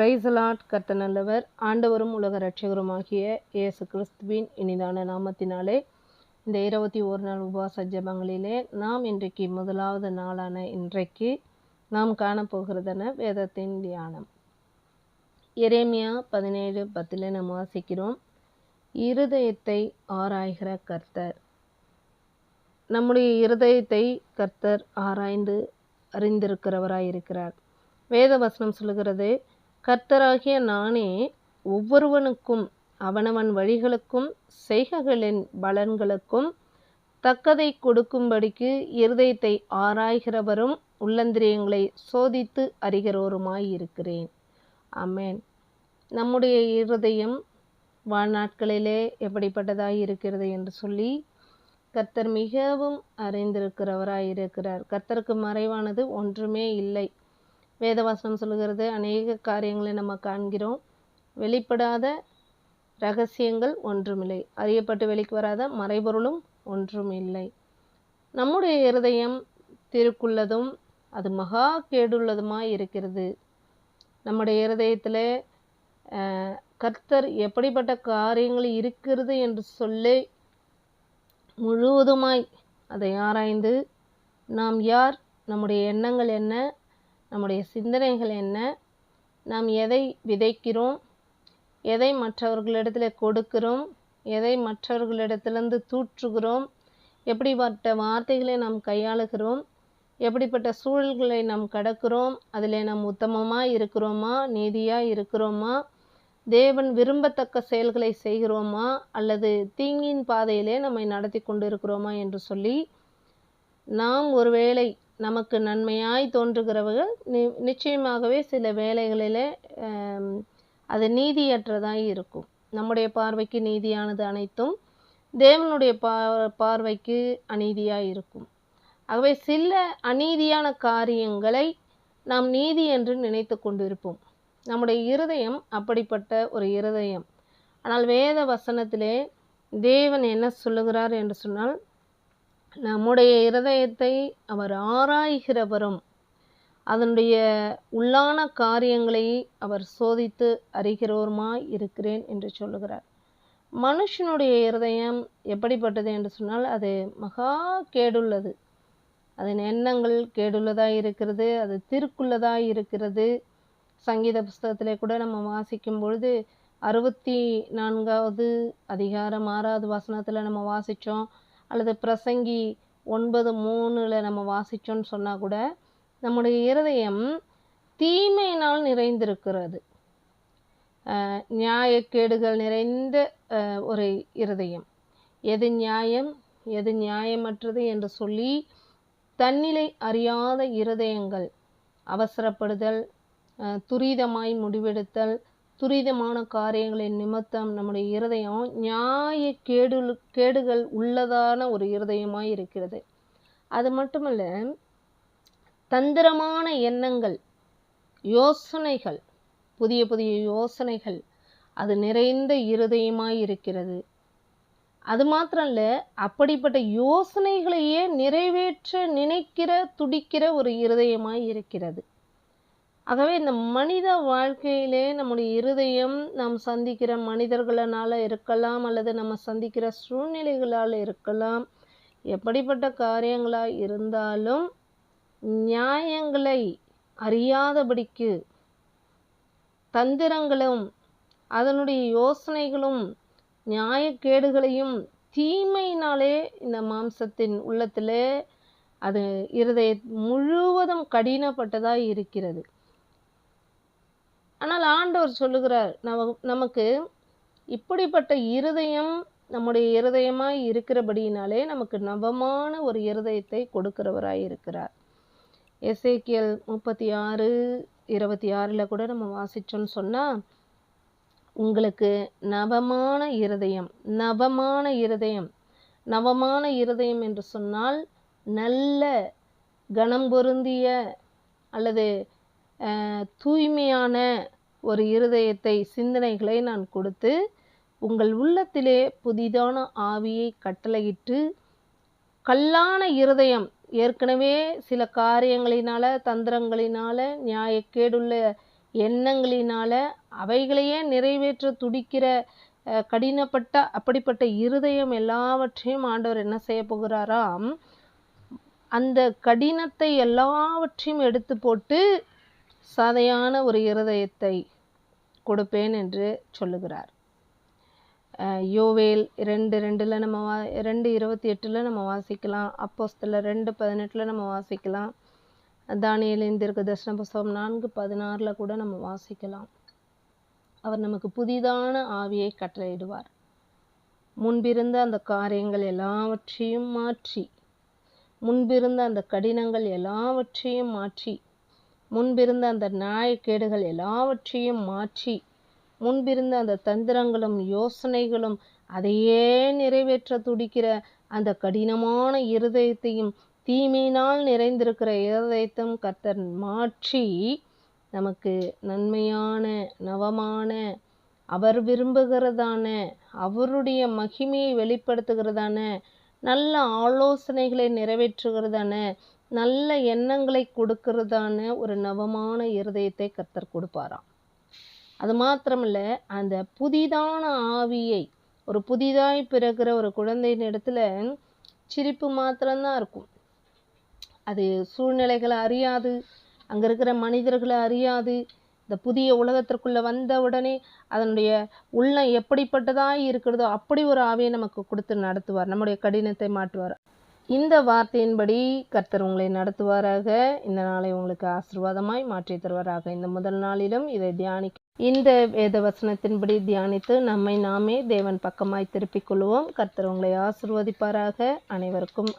Price Lord. கர்த்தர் நல்லவர். ஆண்டவரும் உலக இரட்சகருமாகிய இயேசு கிறிஸ்துவின் இனிதான நாமத்தினாலே இந்த 21 நாள் உபவாச ஜெபங்களிலே நாம் இன்றைக்கு முதலாவது நாளான இன்றைக்கு நாம் காணப்போகிறதான வேதத்தின் தியானம். எரேமியா 17:10 நாம் வாசிக்கிறோம். இருதயத்தை ஆராய்கிற கர்த்தர். நம்முடைய இருதயத்தை கர்த்தர் ஆராய்ந்து அறிந்திருக்கிறவராயிருக்கிறார். வேத வசனம் சொல்லுகிறது, கர்த்தராகிய நானே ஒவ்வொருவனுக்கும் அவனவன் வழிகளுக்கும் செய்கைகளின் பலன்களுக்கும் தக்கதை கொடுக்கும்படிக்கு இருதயத்தை ஆராய்கிறவரும் உள்ளந்திரியங்களை சோதித்து அறிகிறவருமாயிருக்கிறேன். ஆமென். நம்முடைய இருதயம் வாழ்நாட்களிலே எப்படிப்பட்டதாய் இருக்கிறது என்று சொல்லி கர்த்தர் மிகவும் அறிந்திருக்கிறவராயிருக்கிறார். கர்த்தருக்கு மறைவானது ஒன்றுமே இல்லை. வேதவசனம் சொல்லுகிறது, அநேக காரியங்களை நம்ம காண்கிறோம். வெளிப்படாத ரகசியங்கள் ஒன்றுமில்லை, அறியப்பட்டு வெளிக்கு வராத மறைபொருளும் ஒன்றும் இல்லை. நம்முடைய இருதயம் திருக்குள்ளதும் அது மகா கேடுள்ளதுமாய் இருக்கிறது. நம்முடைய இருதயத்தில் கர்த்தர் எப்படிப்பட்ட காரியங்கள் இருக்கிறது என்று சொல்லி முழுவதுமாய் அதை ஆராய்ந்து நாம் யார், நம்முடைய எண்ணங்கள் என்ன, நம்முடைய சிந்தனைகள் என்ன, நாம் எதை விதைக்கிறோம், எதை மற்றவர்களிடத்தில் கொடுக்கிறோம், எதை மற்றவர்களிடத்திலிருந்து தூற்றுகிறோம், எப்படிப்பட்ட வார்த்தைகளை நாம் கையாளுகிறோம், எப்படிப்பட்ட சூழல்களை நாம் கடக்கிறோம், அதில் நாம் உத்தமமாக இருக்கிறோமா, நீதியாக இருக்கிறோமா, தேவன் விரும்பத்தக்க செயல்களை செய்கிறோமா, அல்லது தீங்கின் பாதையிலே நம்மை நடத்தி கொண்டு இருக்கிறோமா என்று சொல்லி நாம் ஒருவேளை நமக்கு நன்மையாய் தோன்றுகிறவர்கள் நிச்சயமாகவே சில வேளைகளில் அது நீதியற்றதாய் இருக்கும். நம்முடைய பார்வைக்கு நீதியானது அனைத்தும் தேவனுடைய பார்வைக்கு அநீதியாய் இருக்கும். ஆகவே சில அநீதியான காரியங்களை நாம் நீதி என்று நினைத்து கொண்டிருப்போம். நம்முடைய இருதயம் அப்படிப்பட்ட ஒரு இருதயம். ஆனால் வேத வசனத்திலே தேவன் என்ன சொல்லுகிறார் என்று சொன்னால், நம்முடைய இருதயத்தை அவர் ஆராய்கிறவரும் அதனுடைய உள்ளான காரியங்களை அவர் சோதித்து அறிகிறவருமாய் இருக்கிறேன் என்று சொல்லுகிறார். மனுஷனுடைய இருதயம் எப்படிப்பட்டது என்று சொன்னால், அது மகா கேடுள்ளது. அதன் எண்ணங்கள் கேடுள்ளதாக இருக்கிறது, அது திருக்குள்ளதாக இருக்கிறது. சங்கீத புஸ்தகத்திலே கூட நம்ம வாசிக்கும் பொழுது 64வது அதிகாரம் 6வது வசனத்தில் நம்ம வாசித்தோம், அல்லது பிரசங்கி 9:3 நம்ம வாசித்தோன்னு சொன்னால் கூட நம்முடைய இருதயம் தீமையினால் நிறைந்திருக்கிறது. நியாயக்கேடுகள் நிறைந்த ஒரு இருதயம். எது நியாயம், எது நியாயமற்றது என்று சொல்லி தன்னிலை அறியாத இருதயங்கள், அவசரப்படுதல், துரிதமாய் முடிவெடுத்தல், துரிதமான காரியங்களின் நிமித்தம் நம்முடைய இருதயம் நியாய கேடுகள் உள்ளதான ஒரு இருதயமாய் இருக்கிறது. அது மட்டுமல்ல, தந்திரமான எண்ணங்கள், யோசனைகள், புதிய புதிய யோசனைகள் அது நிறைந்த இருதயமாய் இருக்கிறது. அது மாத்திரமல்ல, அப்படிப்பட்ட யோசனைகளையே நிறைவேற்ற நினைக்கிற துடிக்கிற ஒரு இருதயமாய் இருக்கிறது. ஆகவே இந்த மனித வாழ்க்கையிலே நம்முடைய இருதயம் நாம் சந்திக்கிற மனிதர்களால் இருக்கலாம், அல்லது நம்ம சந்திக்கிற சூழ்நிலைகளால் இருக்கலாம், எப்படிப்பட்ட காரியங்களாக இருந்தாலும் நியாயங்களை அறியாதபடிக்கு தந்திரங்களும் அதனுடைய யோசனைகளும் நியாயக்கேடுகளையும் தீமையினாலே இந்த மாம்சத்தின் உள்ளத்திலே அது இருதய முழுவதும் கடினப்பட்டதாக இருக்கிறது. ஆனால் ஆண்டவர் சொல்லுகிறார், நமக்கு இப்படிப்பட்ட இருதயம் நம்முடைய இருதயமாய் இருக்கிறபடியினாலே நமக்கு நவமான ஒரு இருதயத்தை கொடுக்கிறவராய் இருக்கிறார். எசேக்கியேல் 36:26 கூட நம்ம வாசிச்சோன்னு சொன்னால், உங்களுக்கு நவமான இருதயம், நவமான இருதயம், நவமான இருதயம் என்று சொன்னால் நல்ல கனம் பொருந்திய அல்லது தூய்மையான ஒரு இருதயத்தை, சிந்தனைகளை நான் கொடுத்து உங்கள் உள்ளத்திலே புதிதான ஆவியை கட்டளையிட்டு, கல்லான இருதயம் ஏற்கனவே சில காரியங்களினால, தந்திரங்களினால, நியாயக்கேடுள்ள எண்ணங்களினால அவைகளையே நிறைவேற்ற துடிக்கிற கடினப்பட்ட அப்படிப்பட்ட இருதயம் எல்லாவற்றையும் ஆண்டவர் என்ன செய்ய போகிறாராம், அந்த கடினத்தை எல்லாவற்றையும் எடுத்து போட்டு சாதையான ஒரு இருதயத்தை கொடுப்பேன் என்று சொல்லுகிறார். யோவேல் 2:2 நம்ம 2:28 நம்ம வாசிக்கலாம். அப்போஸ்தலர் 2:18 நம்ம வாசிக்கலாம். தானியேலின் தீர்க்கதரிசன புஸ்தகம் 4:16 கூட நம்ம வாசிக்கலாம். அவர் நமக்கு புதிதான ஆவியை கட்டளையிடுவார். முன்பிருந்த அந்த காரியங்கள் எல்லாவற்றையும் மாற்றி, முன்பிருந்த அந்த கடினங்கள் எல்லாவற்றையும் மாற்றி, முன்பிருந்த அந்த நியாயக்கேடுகள் எல்லாவற்றையும் மாற்றி, முன்பிருந்த அந்த தந்திரங்களும் யோசனைகளும் அதையே நிறைவேற்ற துடிக்கிற அந்த கடினமான இருதயத்தையும் தீமையினால் நிறைந்திருக்கிற இருதயத்தையும் கர்த்தர் மாற்றி நமக்கு நன்மையான நவமான அவர் விரும்புகிறதான அவருடைய மகிமையை வெளிப்படுத்துகிறதான நல்ல ஆலோசனைகளை நிறைவேற்றுகிறதான நல்ல எண்ணங்களை கொடுக்கிறதான ஒரு நவமான இருதயத்தை கர்த்தர் கொடுப்பாராம். அது மாத்திரமில்ல, அந்த புதிதான ஆவியை, ஒரு புதிதாய் பிறகுற ஒரு குழந்தையின் இடத்துல சிரிப்பு மாத்திரம்தான் இருக்கும். அது சூழ்நிலைகளை அறியாது, அங்கே இருக்கிற மனிதர்களை அறியாது. இந்த புதிய உலகத்திற்குள்ளே வந்த உடனே அதனுடைய உள்ளம் எப்படிப்பட்டதாய் இருக்கிறதோ அப்படி ஒரு ஆவியை நமக்கு கொடுத்து நடத்துவார், நம்முடைய கடினத்தை மாற்றுவார். இந்த வார்த்தையின்படி கர்த்தர் உங்களை நடத்துவாராக. இந்த நாளை உங்களுக்கு ஆசீர்வாதமாய் மாற்றி தருவாராக. இந்த முதல் நாளிலும் இதை இந்த வேத வசனத்தின்படி தியானித்து நம்மை நாமே தேவன் பக்கமாய் திருப்பிக் கொள்வோம். கர்த்தர் உங்களை ஆசீர்வதிப்பாராக. அனைவருக்கும்